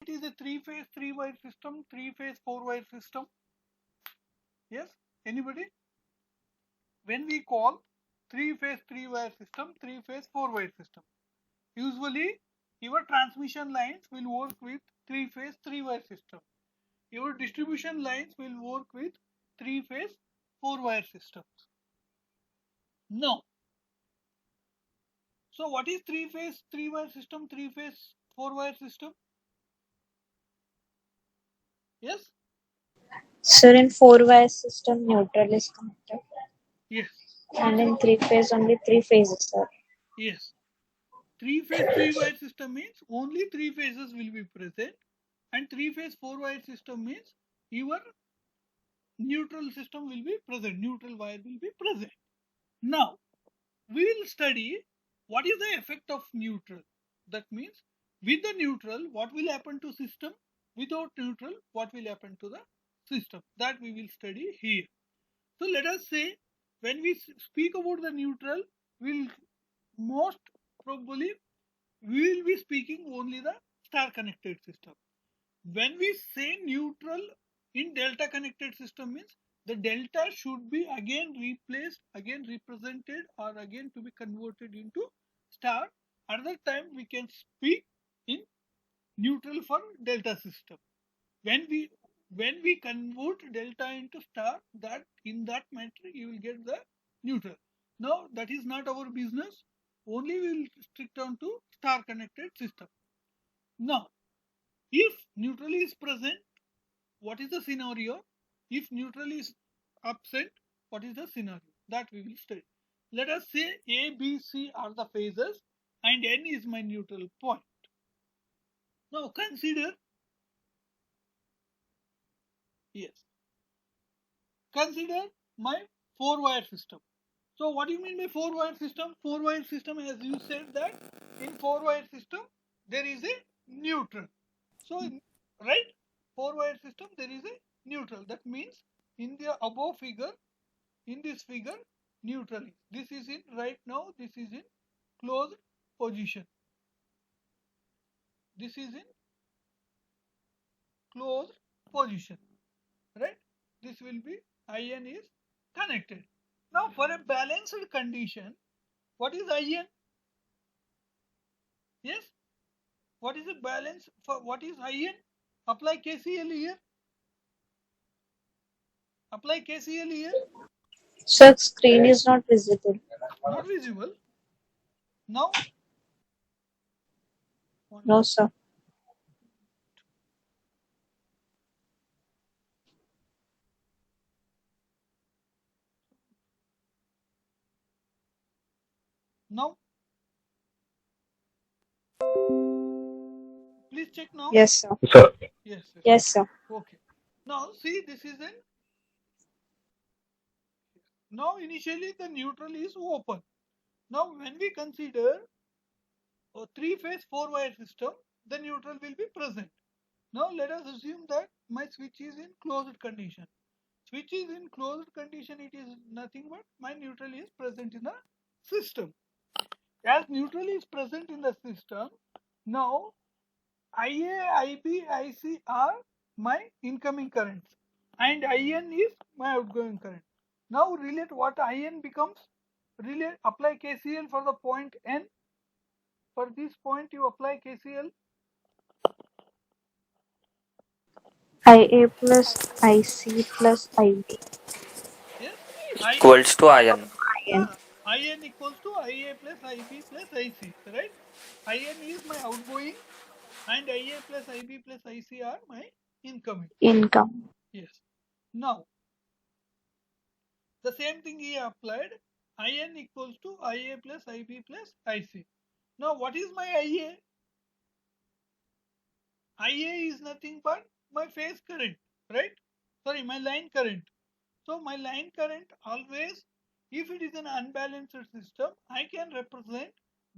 it is a 3-phase 3-wire system, 3-phase 4-wire system? Yes, anybody? When we call 3-phase 3-wire system, 3-phase 4-wire system, usually your transmission lines will work with 3-phase 3-wire system. Your distribution lines will work with 3-phase 4-wire systems. No. So what is 3-phase 3-wire system, 3-phase 4-wire system? Yes? Sir, in 4-wire system, neutral is connected. Yes. And in 3-phase, only 3 phases, sir. Yes. 3-phase 3-wire system means only 3 phases will be present, and 3-phase 4-wire system means your neutral system will be present, neutral wire will be present. Now, we will study what is the effect of neutral. That means with the neutral, what will happen to system? Without neutral, what will happen to the system? That we will study here. So let us say when we speak about the neutral, we'll most probably we will be speaking only the star connected system. When we say neutral in delta connected system means the delta should be again replaced, again represented, or again to be converted into star. Another time we can speak in neutral for delta system. When we convert delta into star, that in that matter you will get the neutral. Now that is not our business. Only we will stick down to star connected system. Now, if neutral is present, what is the scenario? If neutral is absent, what is the scenario? That we will study. Let us say A, B, C are the phases and N is my neutral point. Now consider, yes, consider my 4-wire system. So what do you mean by 4-wire system? 4-wire system, as you said that in 4-wire system there is a neutral. So right, 4-wire system there is a neutral. That means in the above figure, in this figure, neutral is. This is in right now. This is in closed position. This is in closed position. Right? This will be IN is connected. Now for a balanced condition, what is IN? Yes? What is a balance for what is IN? Apply KCL here. Apply KCL here. Sir, screen is not visible. Not visible. Now? No, sir. Now? Please check now. Yes, sir. Sir. Yes. Yes, sir. Okay. Now see, this is in. Now initially the neutral is open. Now when we consider a 3-phase 4-wire system, the neutral will be present. Now let us assume that my switch is in closed condition. Switch is in closed condition, it is nothing but my neutral is present in the system. As neutral is present in the system, now IA, IB, IC are my incoming currents and IN is my outgoing current. Now relate what IN becomes. Relate, apply KCL for the point N. For this point you apply KCL. IA plus IC plus IB. Yes. Equals to iron. IN. IN equals to IA plus IB plus IC. Right? IN is my outgoing and IA plus IB plus IC are my incoming. Income. Yes. Now the same thing he applied. IN equals to IA plus IB plus IC. Now what is my IA? IA is nothing but my phase current, right? Sorry, my line current. So my line current always, if it is an unbalanced system, I can represent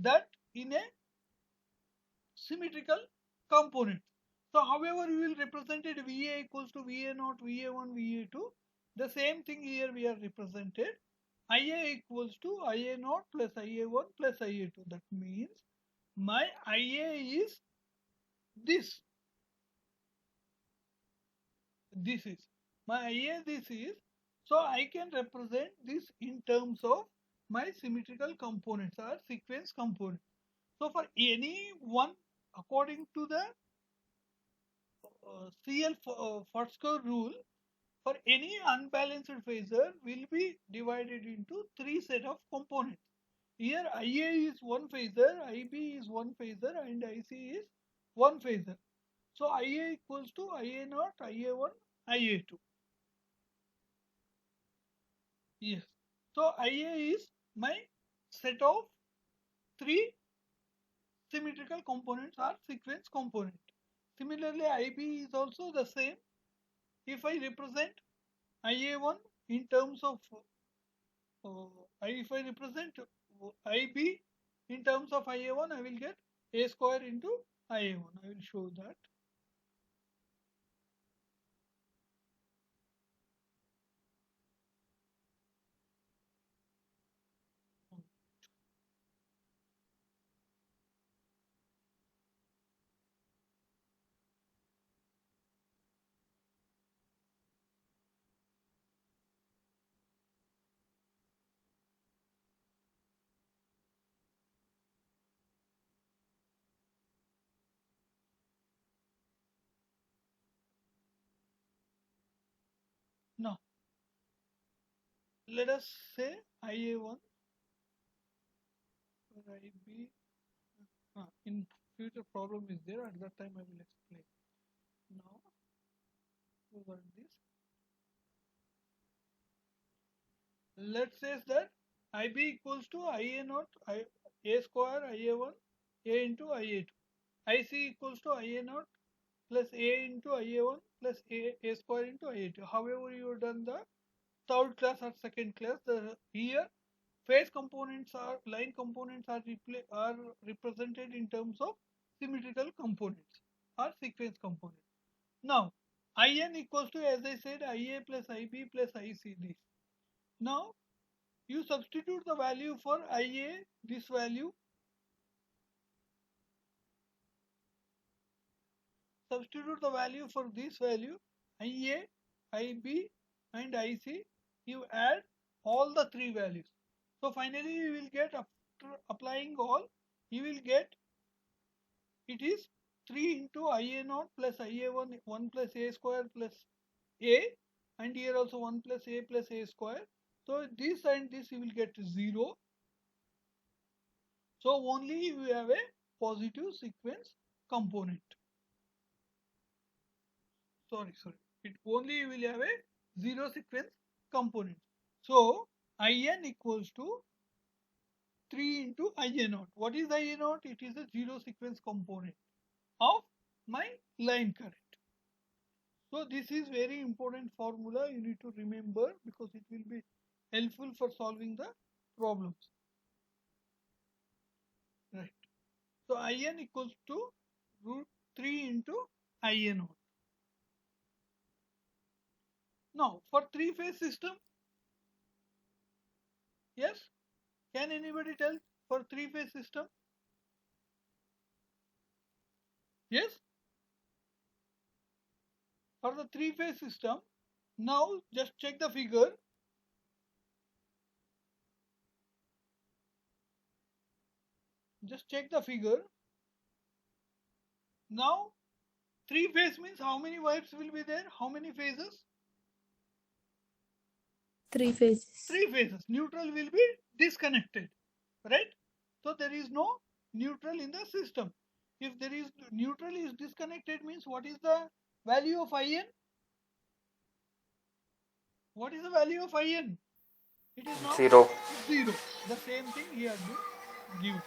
that in a symmetrical component. So however you will represent it VA equals to VA0, VA1, VA2. The same thing here we are represented. IA equals to IA0 plus IA1 plus IA2. That means my IA is this. this is my IA, this is. So I can represent this in terms of my symmetrical components or sequence components. So for any one, according to the CL Foxker rule, for any unbalanced phasor will be divided into three set of components. Here IA is one phasor, IB is one phasor, and IC is one phasor. So IA equals to IA0, IA1, IA2. Yes. So IA is my set of three symmetrical components or sequence component. Similarly, IB is also the same. If I represent IA1 in terms of if I represent IB in terms of IA1, I will get A square into IA1. I will show that. Now, let us say IA1 or IB. In future problem is there, at that time I will explain. Now, over this. Let's say that IB equals to IA0, A square, IA1, A into IA2. IC equals to IA0 plus A into IA1 plus A square into IA2. However, you have done the third class or second class, here phase components are line components are represented in terms of symmetrical components or sequence components. Now, IN equals to, as I said, IA plus IB plus IC this. Now, you substitute the value for IA, this value, substitute the value for this value, IA, IB and IC, you add all the three values. So finally you will get, after applying all, you will get, it is 3 into IA0 plus IA1, 1 plus A square plus A, and here also 1 plus A square. So this and this you will get 0. So only you have a positive sequence component. Sorry, it only will have a zero sequence component. So IN equals to 3 into IA0. What is IA0? It is a zero sequence component of my line current. So this is very important formula you need to remember, because it will be helpful for solving the problems. Right. So IN equals to root 3 into IA0. Now for three-phase system, yes, can anybody tell for three-phase system? Yes. For the three-phase system, now just check the figure. Just check the figure. Now, three-phase means how many wires will be there? How many phases? Three phases. Three phases. Neutral will be disconnected, right? So there is no neutral in the system. If there is neutral is disconnected, means what is the value of IN? What is the value of IN? It is now 0. 0. The same thing here has been given.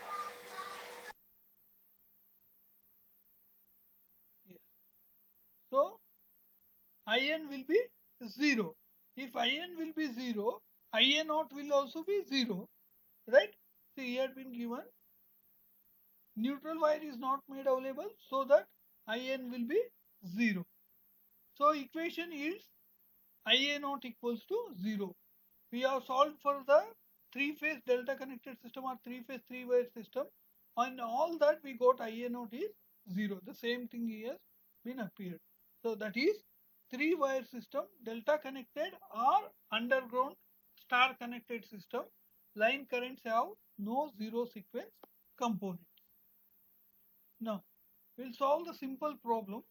Yes. So IN will be 0. If IN will be 0, IA0 will also be 0, right? So here had been given neutral wire is not made available, so that IN will be 0. So equation is IA0 equals to 0. We have solved for the three-phase delta connected system or three-phase three-wire system. On all that we got IA0 is 0. The same thing here has been appeared. So that is 3-wire system, delta connected or underground star connected system, line currents have no zero sequence component. Now, we'll solve the simple problem.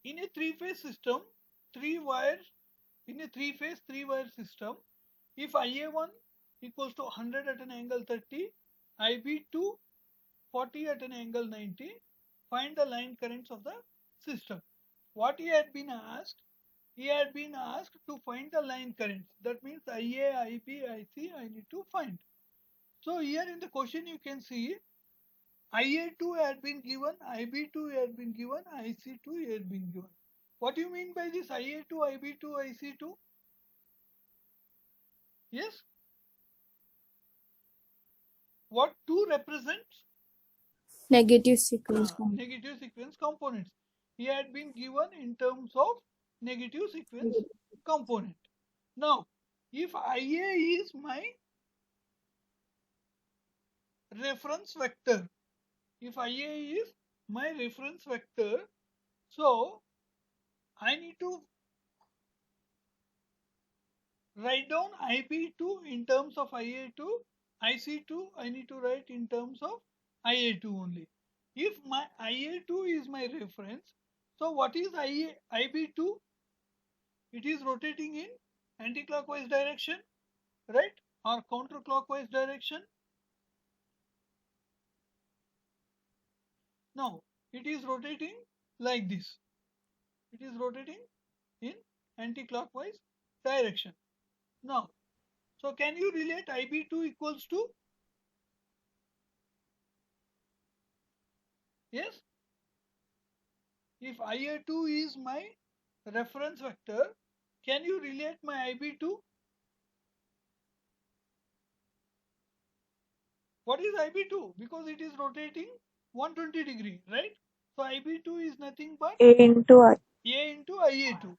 In a three-phase system, in a three-phase 3-wire system, if IA1 equals to 100 at an angle 30, IB2 40 at an angle 90, find the line currents of the system. What he had been asked? He had been asked to find the line currents. That means IA, IB, IC, I need to find. So here in the question you can see IA2 had been given, IB2 had been given, IC2 had been given. What do you mean by this IA2, IB2, IC2? Yes? What 2 represents? Negative sequence. Negative sequence components. He had been given in terms of negative sequence component. Now, if IA is my reference vector, so I need to write down IB2 in terms of IA2, IC2 I need to write in terms of IA2 only. If my IA2 is my reference, so what is IB2? It is rotating in anti-clockwise direction, right? Or counterclockwise direction. Now, it is rotating like this. It is rotating in anti-clockwise direction. Now, so can you relate IB2 equals to? Yes? If IA2 is my reference vector, can you relate my IB2? What is IB2? Because it is rotating 120 degree, right? So IB2 is nothing but A into I. A into IA2.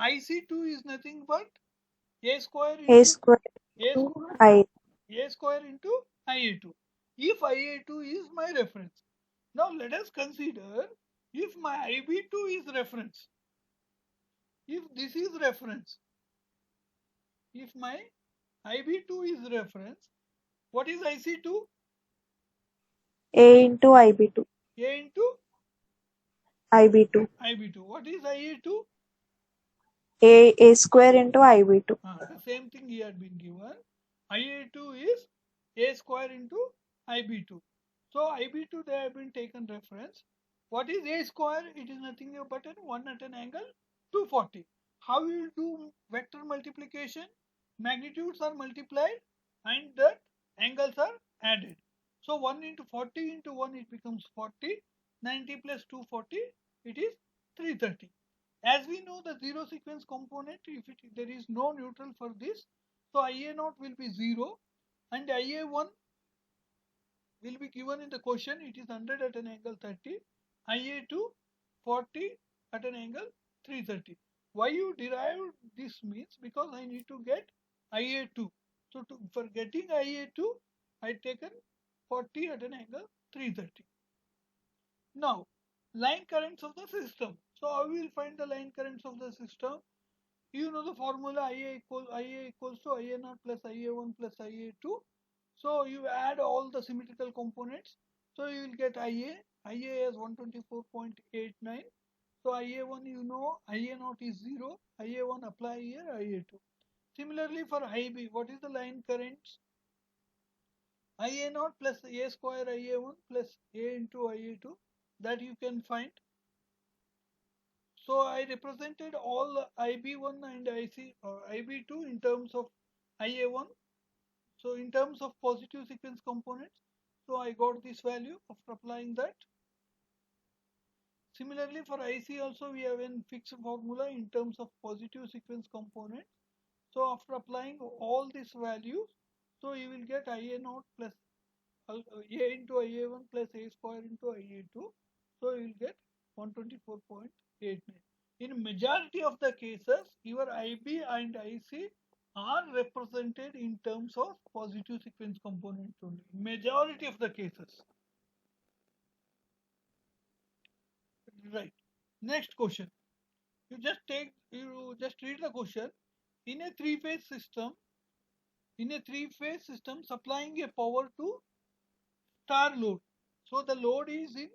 IC2 is nothing but A square A into square into I. A square into IA2. If IA2 is my reference. Now let us consider if my IB2 is reference. If this is reference, if my IB2 is reference, what is IC2? A into IB2. A into IB2. IB2. What is IA2? A square into IB2. The same thing he had been given. IA2 is A square into IB2. So IB2 they have been taken reference. What is A square? It is nothing but 1 at an angle 240. How you will do vector multiplication? Magnitudes are multiplied and the angles are added. So 1 into 40 into 1 it becomes 40. 90 plus 240 it is 330. As we know the zero sequence component, if there is no neutral for this, so IA0 will be 0 and IA1 will be given in the question. It is 100 at an angle 30, IA2 40 at an angle 330. Why you derive this means because I need to get IA2. So for getting IA2, I taken 40 at an angle 330. Now, line currents of the system. So how we will find the line currents of the system? You know the formula IA equals to IA0 plus IA1 plus IA2. So you add all the symmetrical components. So you will get IA is 124.89. So IA1 you know IA0 is 0. IA1 apply here, IA2. Similarly for IB, what is the line currents? IA0 plus A square IA1 plus A into IA2, that you can find. So I represented all IB1 and IC or IB2 in terms of IA1. So in terms of positive sequence components, so I got this value after applying that. Similarly for IC also we have a fixed formula in terms of positive sequence components. So after applying all these values, so you will get IA0 plus A into IA1 plus A square into IA2. So you will get 124.89. In majority of the cases, your IB and IC are represented in terms of positive sequence components only. Majority of the cases. Right. Next question. You just read the question. In a three-phase system, supplying a power to star load. So the load is in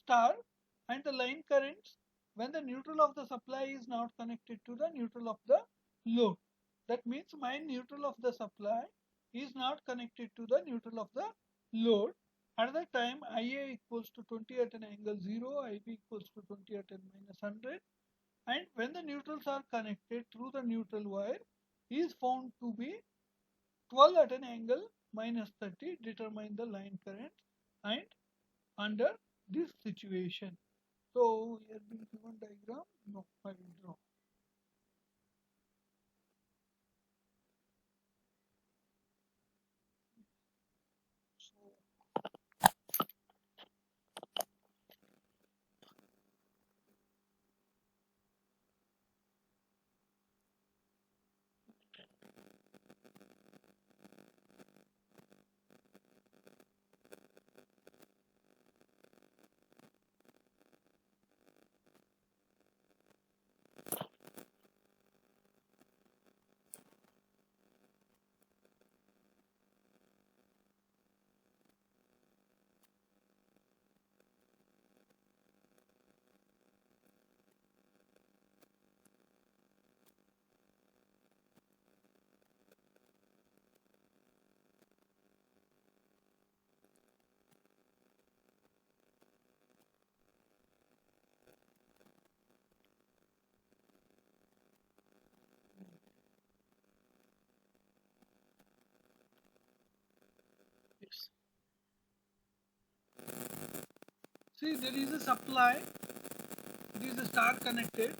star and the line currents when the neutral of the supply is not connected to the neutral of the load. That means my neutral of the supply is not connected to the neutral of the load. At that time, IA equals to 20 at an angle 0, IB equals to 20 at an minus 100. And when the neutrals are connected through the neutral wire, is found to be 12 at an angle minus 30. Determine the line current and under this situation. So here being given diagram, no, I will draw. Yes. See, there is a supply. It is a star connected.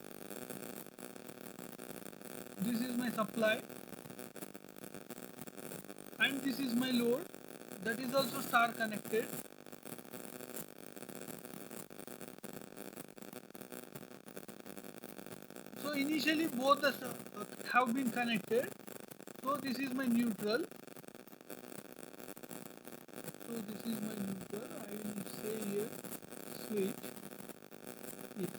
This is my supply. And this is my load. That is also star connected. So initially both have been connected. So this is my neutral. So this is my neutral. I will say here switch. Yes.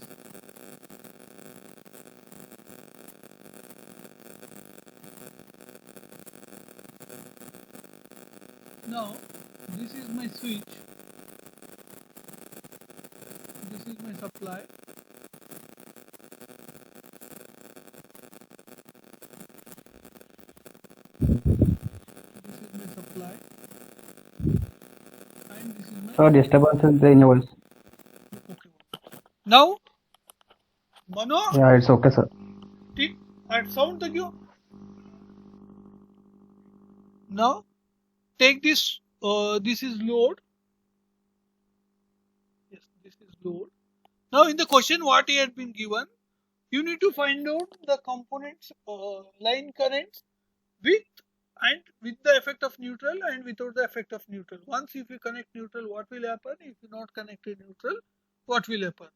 Now this is my switch. This is my supply. This is my supply. And this is my. So disturbance is in your voice. Okay. Now, Mano, Yeah, it's okay, sir. at sound the you. Now, take this. This is load. Yes, this is load. Now, in the question, what he had been given, you need to find out the components, line currents with the effect of neutral and without the effect of neutral. Once if you connect neutral, what will happen? If you not connected neutral, what will happen?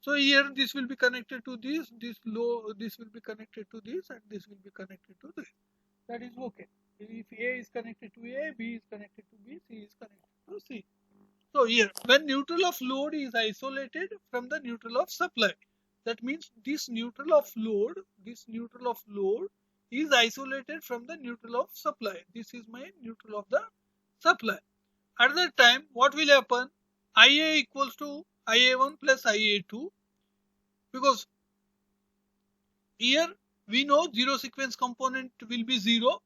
So here this will be connected to this will be connected to this, and this will be connected to this. That is okay. If A is connected to A, B is connected to B, C is connected to C. So here, when neutral of load is isolated from the neutral of supply, that means this neutral of load is isolated from the neutral of supply. This is my neutral of the supply. At that time, what will happen? IA equals to IA1 plus IA2, because here we know zero sequence component will be 0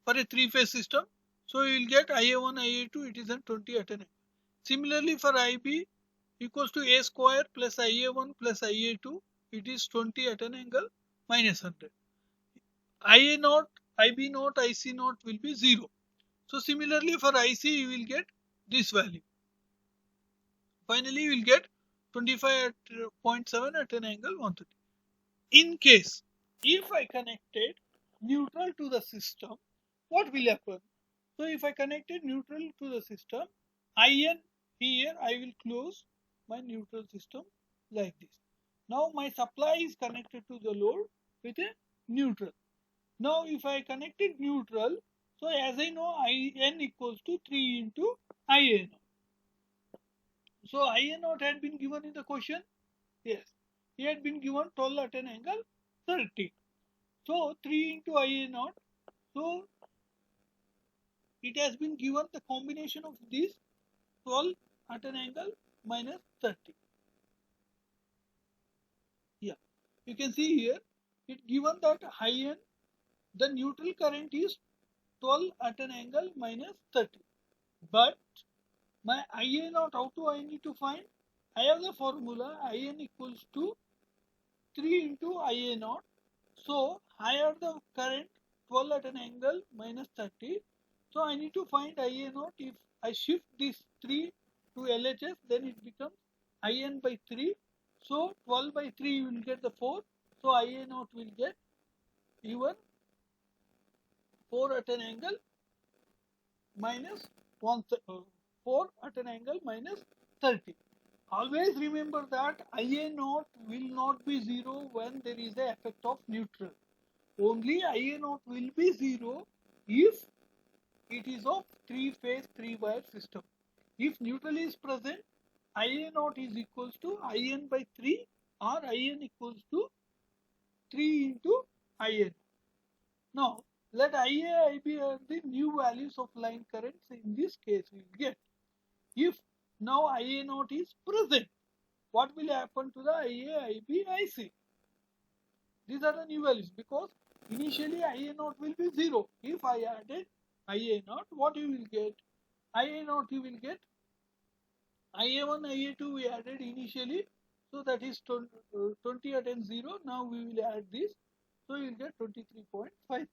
for a three-phase system. So you will get IA1, IA2, it is in 20 at an angle. Similarly for IB equals to A square plus IA1 plus IA2, it is 20 at an angle minus 100. IA naught, IB naught, IC naught will be 0. So similarly for IC you will get this value. Finally you will get 25.7 at an angle 130. In case if I connected neutral to the system, what will happen? So if I connected neutral to the system, IN here I will close my neutral system like this. Now my supply is connected to the load with a neutral. Now if I connected neutral, so as I know IN equals to 3 into IA naught. So IA naught had been given in the question. Yes. he had been given 12 at an angle 30. So 3 into Ia naught. So it has been given the combination of these 12 at an angle minus 30. Yeah, you can see here it given that In, the neutral current is 12 at an angle minus 30. But my Ia naught, how to I need to find? I have the formula In equals to 3 into Ia naught. So higher the current 12 at an angle minus 30. So I need to find Ia naught. If I shift this 3 to LHS, then it becomes In by 3. So 12 by 3 you will get the 4. So Ia naught will get even 4 at an angle minus 4 at an angle minus 30. Always remember that Ia naught will not be 0 when there is the effect of neutral. Only Ia naught will be 0 if it is of 3-phase 3-wire system. If neutral is present, Ia naught is equals to In by 3 or In equals to 3 into In. Now, let Ia, Ib are the new values of line currents in this case we will get. If now Ia naught is present, what will happen to the Ia, Ib, Ic? These are the new values because initially Ia naught will be 0. If I added Ia naught, what you will get? Ia naught you will get Ia1, Ia2 we added initially. So that is 20 at n 0. Now we will add this. So you will get 23.5.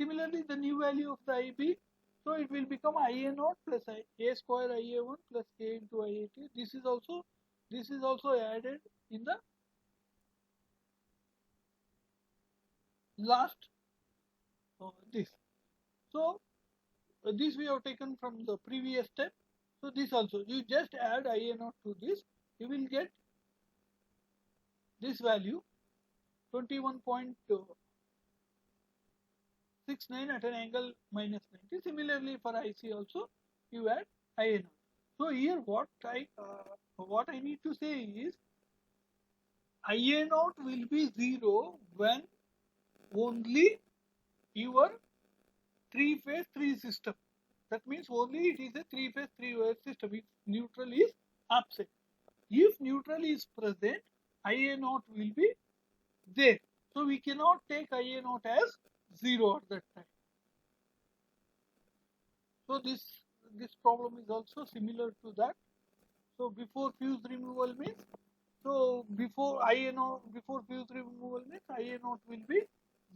Similarly, the new value of the Ib, so it will become Ia naught plus A square Ia1 plus A into Ia2. This is also added in the last this. So this we have taken from the previous step. So this also, you just add Ia naught to this, you will get this value 21.69 at an angle minus 90. Similarly for IC also, you add Ia naught. So here what I need to say is Ia naught will be 0 when only your 3-phase 3 system. That means only it is a 3-phase 3-wire system if neutral is absent. If neutral is present, Ia naught will be there. So we cannot take Ia naught as 0 at that time. So this problem is also similar to that. So before fuse removal means, so before fuse removal means Ia naught will be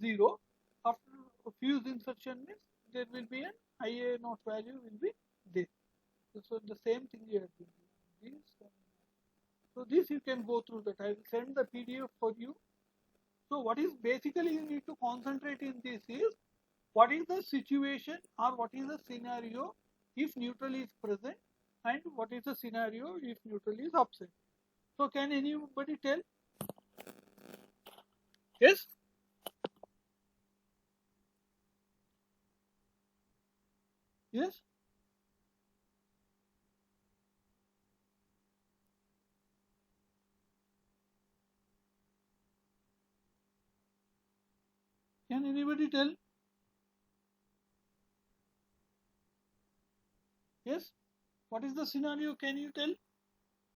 0. After fuse insertion means there will be an Ia naught value will be there. So the same thing you have to do. So this you can go through that. I will send the PDF for you. So what is basically you need to concentrate in this is what is the situation or what is the scenario if neutral is present and what is the scenario if neutral is absent. So can anybody tell? Yes? Yes? Can anybody tell? Yes? What is the scenario? Can you tell?